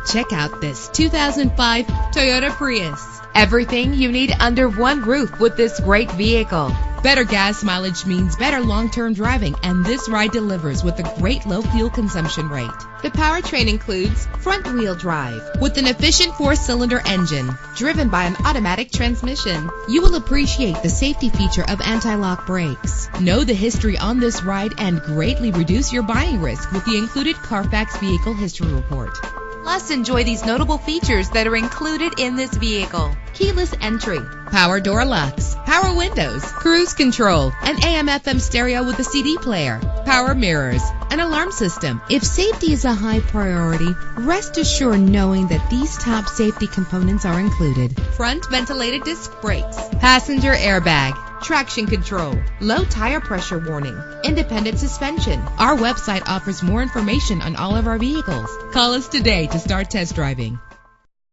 Check out this 2005 Toyota Prius. Everything you need under one roof with this great vehicle. Better gas mileage means better long-term driving, and this ride delivers with a great low fuel consumption rate. The powertrain includes front-wheel drive with an efficient 4-cylinder engine driven by an automatic transmission. You will appreciate the safety feature of anti-lock brakes. Know the history on this ride and greatly reduce your buying risk with the included Carfax Vehicle History Report. Plus, enjoy these notable features that are included in this vehicle: keyless entry, power door locks, power windows, cruise control, an AM/FM stereo with a CD player, power mirrors, an alarm system. If safety is a high priority, rest assured knowing that these top safety components are included: front ventilated disc brakes, passenger airbag, traction control, low tire pressure warning, independent suspension. Our website offers more information on all of our vehicles. Call us today to start test driving.